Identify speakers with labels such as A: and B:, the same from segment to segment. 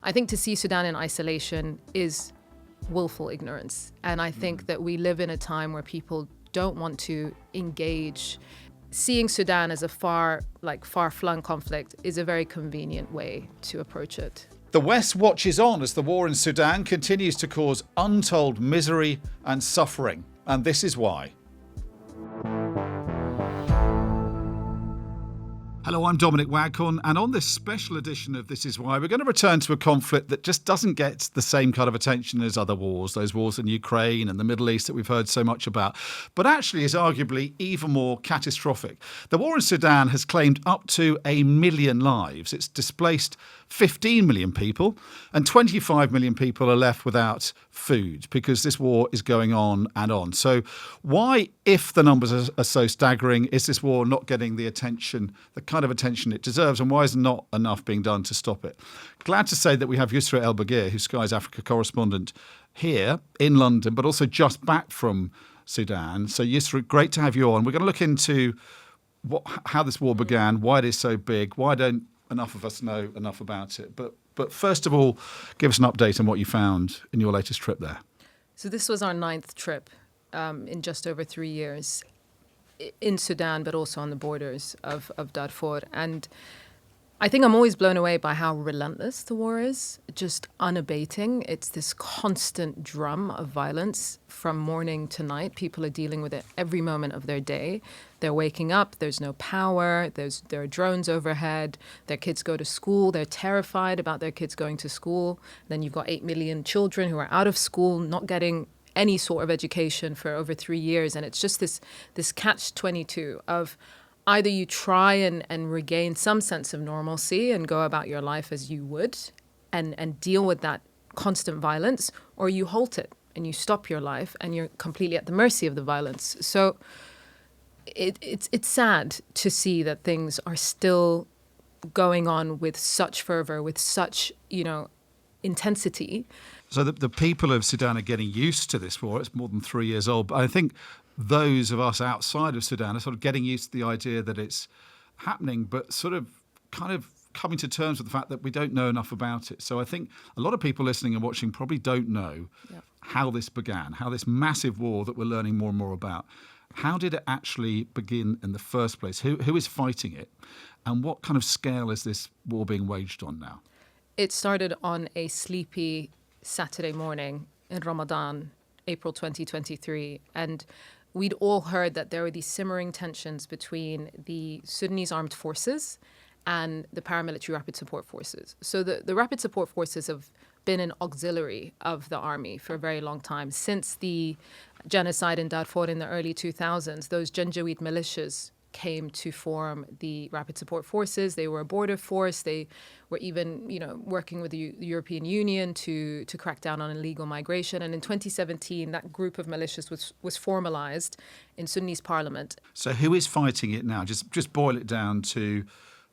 A: I think to see Sudan in isolation is willful ignorance. And I think that we live in a time where people don't want to engage. Seeing Sudan as a far-flung conflict is a very convenient way to approach it.
B: The West watches on as the war in Sudan continues to cause untold misery and suffering. And this is why. Hello, I'm Dominic Waghorn, and on this special edition of This Is Why, we're going to return to a conflict that just doesn't get the same kind of attention as other wars, those wars in Ukraine and the Middle East that we've heard so much about, but actually is arguably even more catastrophic. The war in Sudan has claimed up to 1 million lives. It's displaced 15 million people, and 25 million people are left without food because this war is going on and on. So why, if the numbers are so staggering, is this war not getting the attention, the kind of attention it deserves, and why is not enough being done to stop it? Glad to say that we have Yousra Elbagir, who's Sky's Africa correspondent here in London, but also just back from Sudan. So Yousra, great to have you on. We're going to look into how this war began, why it is so big, why don't enough of us know enough about it. But first of all, give us an update on what you found in your latest trip there.
A: So this was our 9th trip in just over 3 years in Sudan, but also on the borders of Darfur. And I think I'm always blown away by how relentless the war is, just unabating. It's this constant drum of violence from morning to night. People are dealing with it every moment of their day. They're waking up, there's no power, there are drones overhead, their kids go to school, they're terrified about their kids going to school. Then you've got 8 million children who are out of school, not getting any sort of education for over 3 years. And it's just this catch-22 of either you try and regain some sense of normalcy and go about your life as you would and deal with that constant violence, or you halt it and you stop your life and you're completely at the mercy of the violence. So it's sad to see that things are still going on with such fervor, with such, intensity.
B: So the people of Sudan are getting used to this war. It's more than 3 years old. But I think those of us outside of Sudan are sort of getting used to the idea that it's happening, but sort of kind of coming to terms with the fact that we don't know enough about it. So I think a lot of people listening and watching probably don't know how this began, how this massive war that we're learning more and more about, how did it actually begin in the first place? Who is fighting it? And what kind of scale is this war being waged on now?
A: It started on a sleepy Saturday morning in Ramadan, April 2023. And we'd all heard that there were these simmering tensions between the Sudanese armed forces and the paramilitary rapid support forces. So the rapid support forces have been an auxiliary of the army for a very long time. Since the genocide in Darfur in the early 2000s, those Janjaweed militias came to form the rapid support forces. They were a border force. They were even, working with the European Union to crack down on illegal migration. And in 2017, that group of militias was formalized in Sudanese parliament.
B: So who is fighting it now? Just boil it down to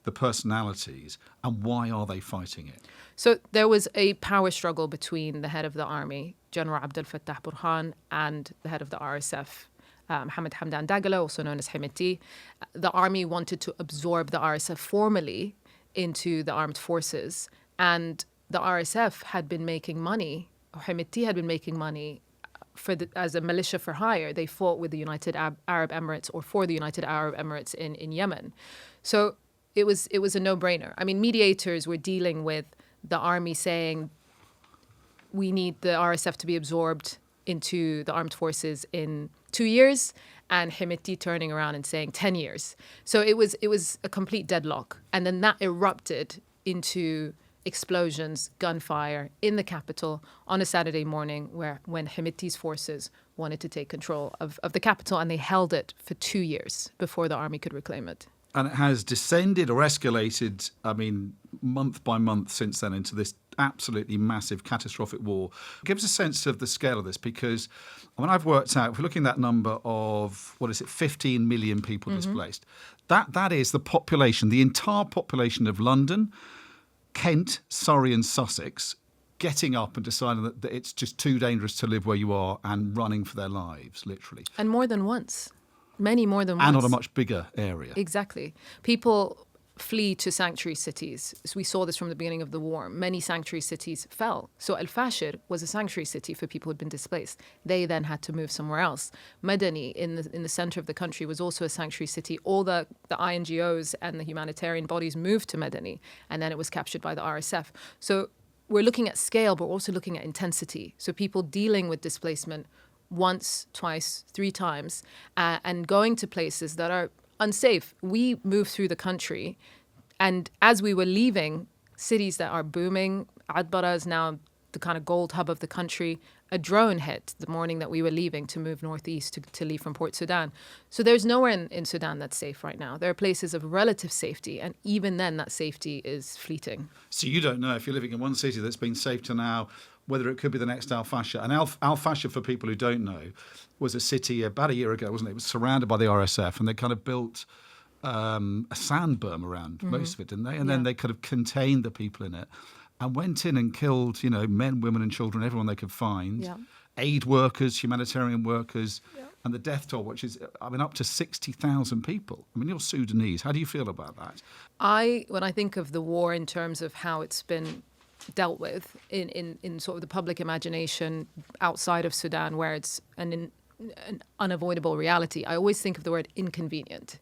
B: the personalities, and why are they fighting it?
A: So there was a power struggle between the head of the army, General Abdel Fattah Burhan, and the head of the RSF, Mohamed Hamdan Dagalo, also known as Hemeti. The army wanted to absorb the RSF formally into the armed forces, and the RSF had been making money, or Hemeti had been making money as a militia for hire. They fought with the United Arab Emirates or for the United Arab Emirates in Yemen. So it was a no-brainer. I mean, mediators were dealing with the army saying, we need the RSF to be absorbed into the armed forces in 2 years, and Hemeti turning around and saying 10 years. So it was a complete deadlock. And then that erupted into explosions, gunfire in the capital on a Saturday morning when Hemeti's forces wanted to take control of the capital, and they held it for 2 years before the army could reclaim it.
B: And it has descended or escalated, month by month since then into this absolutely massive, catastrophic war. Give us a sense of the scale of this, because I've worked out, if we're looking at that number of, 15 million people displaced, that is the population, the entire population of London, Kent, Surrey and Sussex getting up and deciding that it's just too dangerous to live where you are and running for their lives, literally.
A: And more than once. Many more than once.
B: And on a much bigger area.
A: Exactly. People flee to sanctuary cities. So we saw this from the beginning of the war. Many sanctuary cities fell. So Al-Fashir was a sanctuary city for people who had been displaced. They then had to move somewhere else. Madani, in the center of the country, was also a sanctuary city. All the INGOs and the humanitarian bodies moved to Madani, and then it was captured by the RSF. So we're looking at scale, but we're also looking at intensity. So people dealing with displacement once, twice, 3 times, and going to places that are unsafe. We moved through the country, and as we were leaving, cities that are booming, Adbara is now the kind of gold hub of the country, a drone hit the morning that we were leaving to move northeast to leave from Port Sudan. So there's nowhere in Sudan that's safe right now. There are places of relative safety, and even then that safety is fleeting.
B: So you don't know if you're living in one city that's been safe to now, whether it could be the next Al-Fashir. And Al-Fashir, for people who don't know, was a city about a year ago, wasn't it? It was surrounded by the RSF, and they kind of built a sand berm around most of it, didn't they? And then they kind of contained the people in it and went in and killed, men, women and children, everyone they could find, aid workers, humanitarian workers, and the death toll, which is, up to 60,000 people. You're Sudanese. How do you feel about that?
A: When I think of the war in terms of how it's been dealt with in sort of the public imagination outside of Sudan, where it's an unavoidable reality, I always think of the word inconvenient.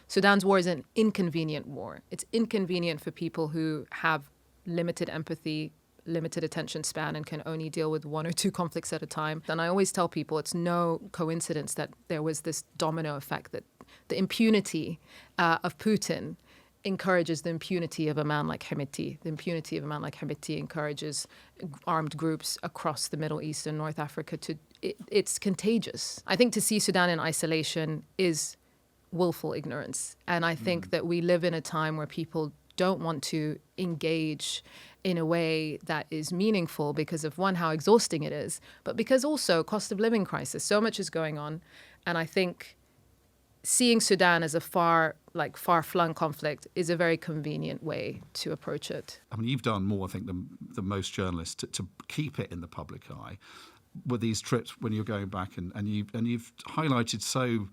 A: Sudan's war is an inconvenient war. It's inconvenient for people who have limited empathy, limited attention span, and can only deal with 1 or 2 conflicts at a time. And I always tell people it's no coincidence that there was this domino effect, that the impunity of Putin encourages the impunity of a man like Hemeti. The impunity of a man like Hemeti encourages armed groups across the Middle East and North Africa it's contagious. I think to see Sudan in isolation is willful ignorance. And I think that we live in a time where people don't want to engage in a way that is meaningful because of, one, how exhausting it is, but because also cost of living crisis. So much is going on. And I think seeing Sudan as a far-flung conflict is a very convenient way to approach it.
B: You've done more, I think, than most journalists to keep it in the public eye with these trips when you're going back, and you've highlighted so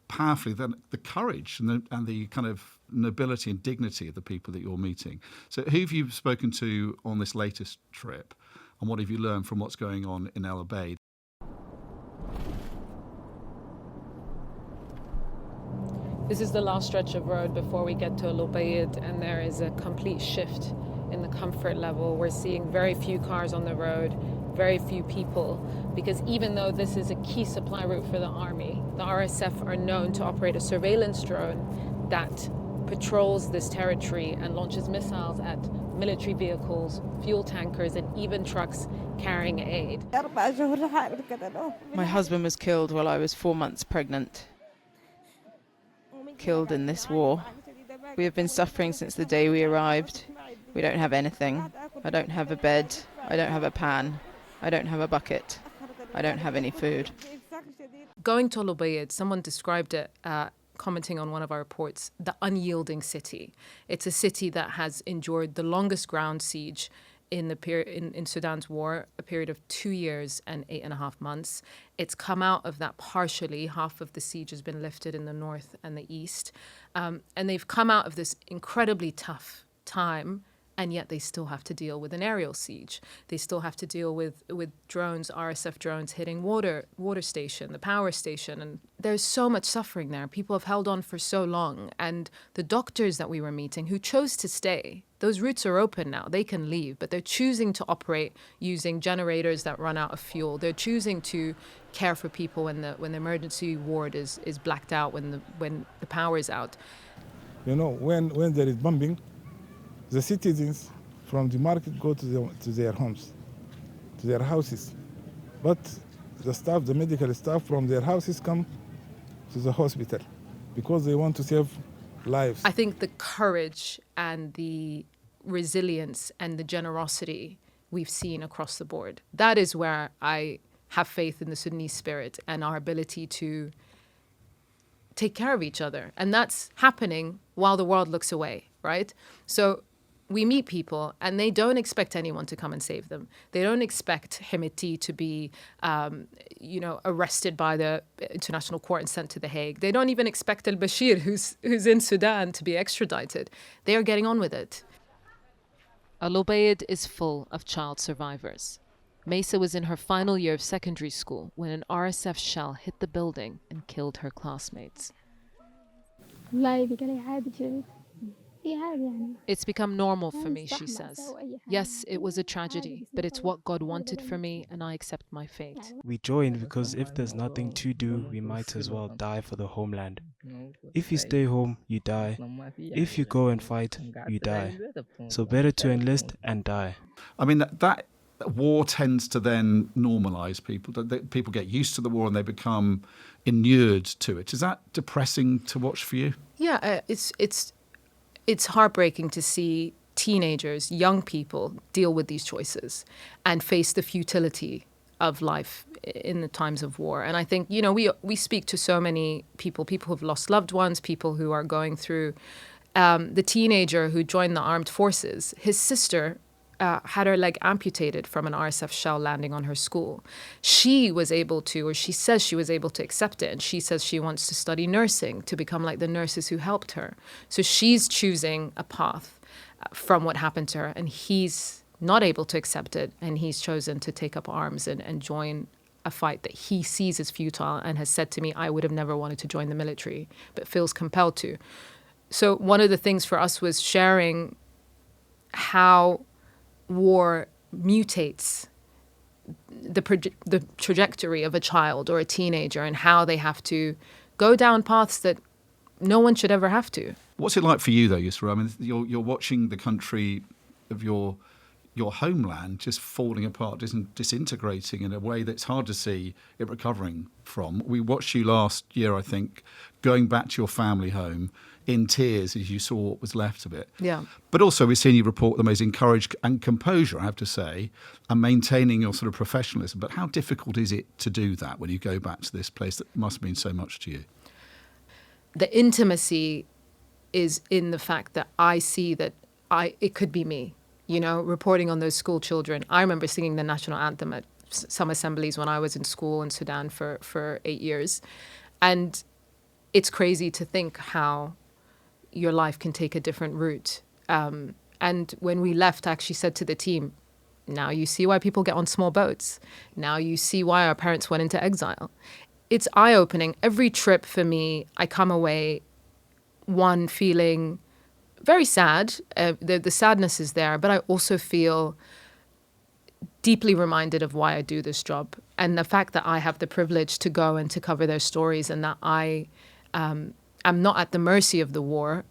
B: powerfully the courage and the kind of nobility and dignity of the people that you're meeting. So who have you spoken to on this latest trip, and what have you learned from what's going on in El Obeid?
A: This is the last stretch of road before we get to El Obeid, and there is a complete shift in the comfort level. We're seeing very few cars on the road, very few people, because even though this is a key supply route for the army, the RSF are known to operate a surveillance drone that patrols this territory and launches missiles at military vehicles, fuel tankers, and even trucks carrying aid.
C: My husband was killed while I was 4 months pregnant. Killed in this war. We have been suffering since the day we arrived. We don't have anything. I don't have a bed. I don't have a pan. I don't have a bucket. I don't have any food.
A: Going to El Obeid, someone described it, commenting on one of our reports, the unyielding city. It's a city that has endured the longest ground siege in Sudan's war, a period of 2 years and 8.5 months. It's come out of that partially. Half of the siege has been lifted in the north and the east. And they've come out of this incredibly tough time, and yet they still have to deal with an aerial siege. They still have to deal with drones, RSF drones hitting water station, the power station. And there's so much suffering there. People have held on for so long. And the doctors that we were meeting who chose to stay, those routes are open now. They can leave, but they're choosing to operate using generators that run out of fuel. They're choosing to care for people when the emergency ward is blacked out, when the power is out.
D: When there is bombing, the citizens from the market go to their homes, to their houses. But the medical staff from their houses come to the hospital because they want to save lives.
A: I think the courage and the resilience and the generosity we've seen across the board, that is where I have faith in the Sudanese spirit and our ability to take care of each other. And that's happening while the world looks away, right? So we meet people and they don't expect anyone to come and save them. They don't expect Hemeti to be, arrested by the International Court and sent to The Hague. They don't even expect Al-Bashir, who's in Sudan, to be extradited. They are getting on with it.
E: Obeid is full of child survivors. Mesa was in her final year of secondary school when an RSF shell hit the building and killed her classmates. It's become normal for me, she says. Yes, it was a tragedy, but it's what God wanted for me, and I accept my fate.
F: We joined because if there's nothing to do, we might as well die for the homeland. If you stay home, you die. If you go and fight, you die. So better to enlist and die.
B: I mean, that war tends to then normalise people. People get used to the war and they become inured to it. Is that depressing to watch for you?
A: Yeah, it's heartbreaking to see teenagers, young people, deal with these choices and face the futility of life in the times of war. And I think, we speak to so many people who've lost loved ones, people who are going through. The teenager who joined the armed forces, his sister had her leg amputated from an RSF shell landing on her school. She was able to, or she says she was able to accept it, and she says she wants to study nursing to become like the nurses who helped her. So she's choosing a path from what happened to her, and he's not able to accept it, and he's chosen to take up arms and join a fight that he sees as futile and has said to me, I would have never wanted to join the military, but feels compelled to. So one of the things for us was sharing how war mutates the trajectory of a child or a teenager and how they have to go down paths that no one should ever have to.
B: What's it like for you, though, Yousra? I mean, you're watching the country of your homeland just falling apart, disintegrating in a way that's hard to see it recovering from. We watched you last year, I think, going back to your family home in tears as you saw what was left of it.
A: Yeah.
B: But also we've seen you report the most courage and composure, I have to say, and maintaining your sort of professionalism. But how difficult is it to do that when you go back to this place that must mean so much to you?
A: The intimacy is in the fact that I see that it could be me, reporting on those school children. I remember singing the national anthem at some assemblies when I was in school in Sudan for 8 years. And it's crazy to think how your life can take a different route. And when we left, I actually said to the team, now you see why people get on small boats. Now you see why our parents went into exile. It's eye-opening. Every trip for me, I come away, one, feeling very sad. The sadness is there, but I also feel deeply reminded of why I do this job and the fact that I have the privilege to go and to cover their stories and that I'm not at the mercy of the war.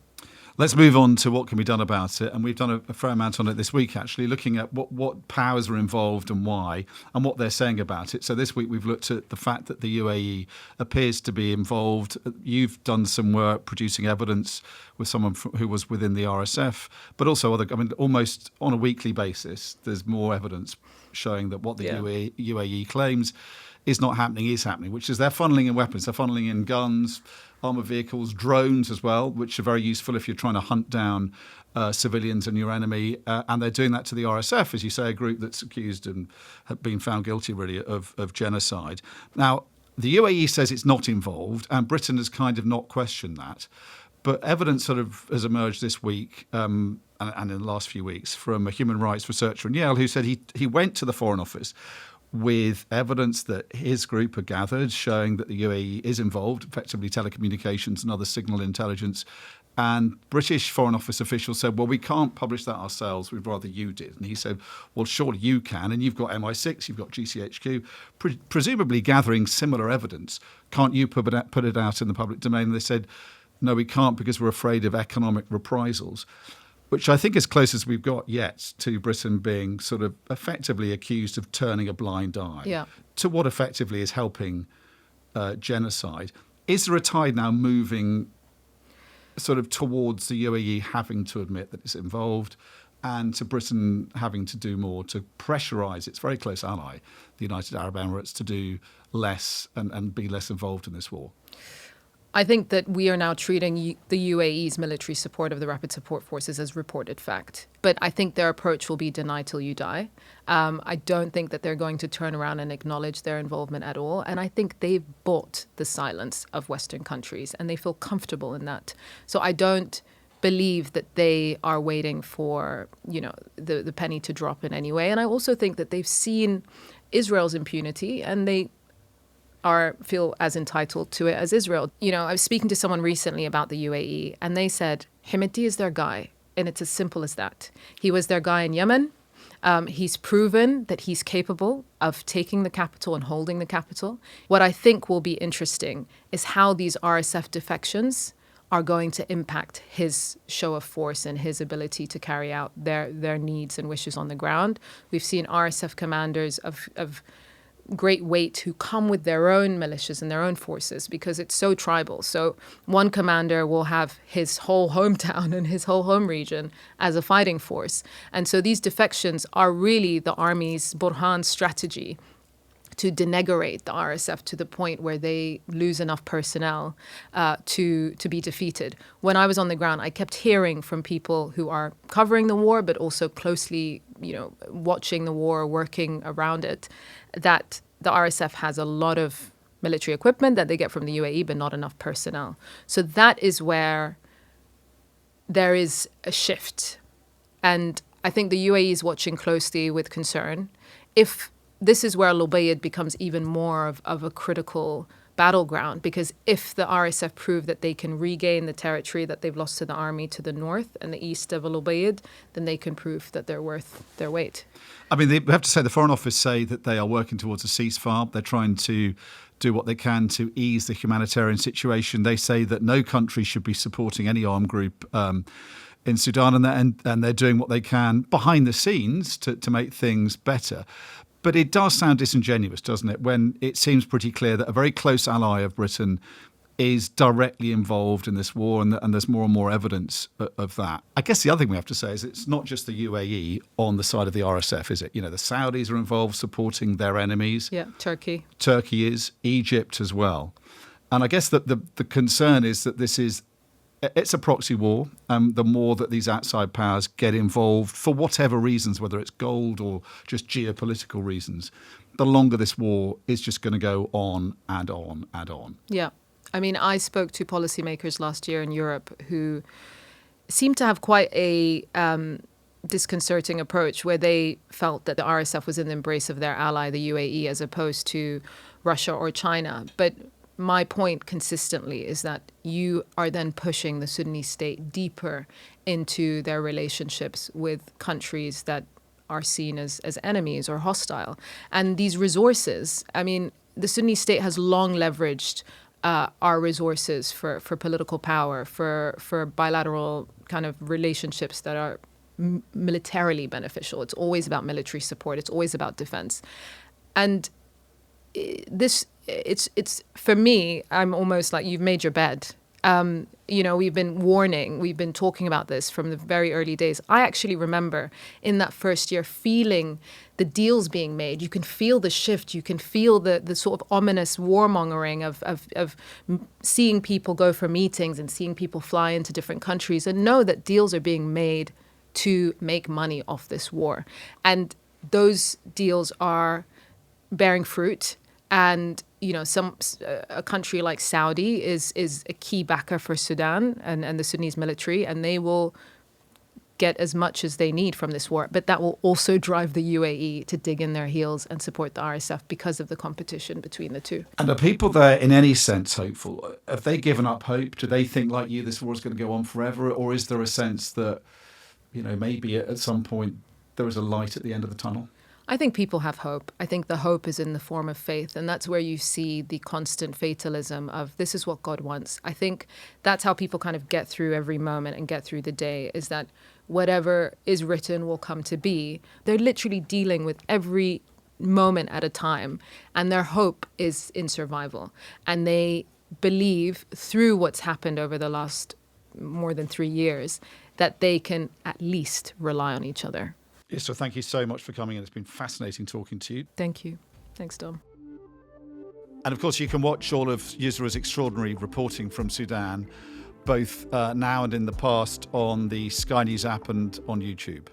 B: Let's move on to what can be done about it. And we've done a fair amount on it this week, actually, looking at what powers are involved and why and what they're saying about it. So this week we've looked at the fact that the UAE appears to be involved. You've done some work producing evidence with someone who was within the RSF, but also almost on a weekly basis, there's more evidence showing that what the UAE claims is happening, which is they're funneling in weapons. They're funneling in guns, armoured vehicles, drones as well, which are very useful if you're trying to hunt down civilians and your enemy. And they're doing that to the RSF, as you say, a group that's accused and have been found guilty, really, of genocide. Now, the UAE says it's not involved, and Britain has kind of not questioned that. But evidence sort of has emerged this week and in the last few weeks from a human rights researcher in Yale who said he went to the Foreign Office with evidence that his group had gathered showing that the UAE is involved, effectively telecommunications and other signal intelligence. And British Foreign Office officials said, well, we can't publish that ourselves. We'd rather you did. And he said, well, surely you can. And you've got MI6, you've got GCHQ, presumably gathering similar evidence. Can't you put it out in the public domain? And they said, no, we can't because we're afraid of economic reprisals, which I think is close as we've got yet to Britain being sort of effectively accused of turning a blind eye to what effectively is helping genocide. Is there a tide now moving sort of towards the UAE having to admit that it's involved and to Britain having to do more to pressurise its very close ally, the United Arab Emirates, to do less and be less involved in this war?
A: I think that we are now treating the UAE's military support of the Rapid Support Forces as reported fact. But I think their approach will be deny till you die. I don't think that they're going to turn around and acknowledge their involvement at all. And I think they've bought the silence of Western countries and they feel comfortable in that. So I don't believe that they are waiting for, the penny to drop in any way. And I also think that they've seen Israel's impunity and they feel as entitled to it as Israel. I was speaking to someone recently about the UAE and they said, Hemeti is their guy. And it's as simple as that. He was their guy in Yemen. He's proven that he's capable of taking the capital and holding the capital. What I think will be interesting is how these RSF defections are going to impact his show of force and his ability to carry out their needs and wishes on the ground. We've seen RSF commanders of great weight who come with their own militias and their own forces because it's so tribal. So one commander will have his whole hometown and his whole home region as a fighting force. And so these defections are really the army's Burhan's strategy to denigrate the RSF to the point where they lose enough personnel to be defeated. When I was on the ground, I kept hearing from people who are covering the war, but also closely, watching the war, working around it, that the RSF has a lot of military equipment that they get from the UAE, but not enough personnel. So that is where there is a shift. And I think the UAE is watching closely with concern. If this is where Obeid becomes even more of a critical battleground, because if the RSF prove that they can regain the territory that they've lost to the army to the north and the east of Obeid, then they can prove that they're worth their weight.
B: I mean, we have to say the Foreign Office say that they are working towards a ceasefire. They're trying to do what they can to ease the humanitarian situation. They say that no country should be supporting any armed group in Sudan, and they're doing what they can behind the scenes to make things better. But it does sound disingenuous, doesn't it, when it seems pretty clear that a very close ally of Britain is directly involved in this war, and there's more and more evidence of that. I guess the other thing we have to say is it's not just the UAE on the side of the RSF, is it? The Saudis are involved supporting their enemies.
A: Yeah, Turkey.
B: Turkey is, Egypt as well. And I guess that the concern is that it's a proxy war. The more that these outside powers get involved for whatever reasons, whether it's gold or just geopolitical reasons, the longer this war is just going to go on and on and on.
A: Yeah. I mean, I spoke to policymakers last year in Europe who seemed to have quite a disconcerting approach where they felt that the RSF was in the embrace of their ally, the UAE, as opposed to Russia or China. But my point consistently is that you are then pushing the Sudanese state deeper into their relationships with countries that are seen as enemies or hostile. And these resources, I mean, the Sudanese state has long leveraged our resources for political power, for bilateral kind of relationships that are militarily beneficial. It's always about military support. It's always about defense. And it's for me, I'm almost like, you've made your bed. We've been warning, we've been talking about this from the very early days. I actually remember in that first year feeling the deals being made. You can feel the shift. You can feel the sort of ominous warmongering of seeing people go for meetings and seeing people fly into different countries and know that deals are being made to make money off this war. And those deals are bearing fruit. And, a country like Saudi is a key backer for Sudan and the Sudanese military, and they will get as much as they need from this war. But that will also drive the UAE to dig in their heels and support the RSF because of the competition between the two.
B: And are people there in any sense hopeful? Have they given up hope? Do they think like you, this war is going to go on forever? Or is there a sense that, maybe at some point there is a light at the end of the tunnel?
A: I think people have hope. I think the hope is in the form of faith. And that's where you see the constant fatalism of this is what God wants. I think that's how people kind of get through every moment and get through the day, is that whatever is written will come to be. They're literally dealing with every moment at a time. And their hope is in survival. And they believe through what's happened over the last more than 3 years that they can at least rely on each other.
B: Yousra, thank you so much for coming in. It's been fascinating talking to you.
A: Thank you. Thanks, Dom.
B: And of course, you can watch all of Yousra's extraordinary reporting from Sudan, both now and in the past, on the Sky News app and on YouTube.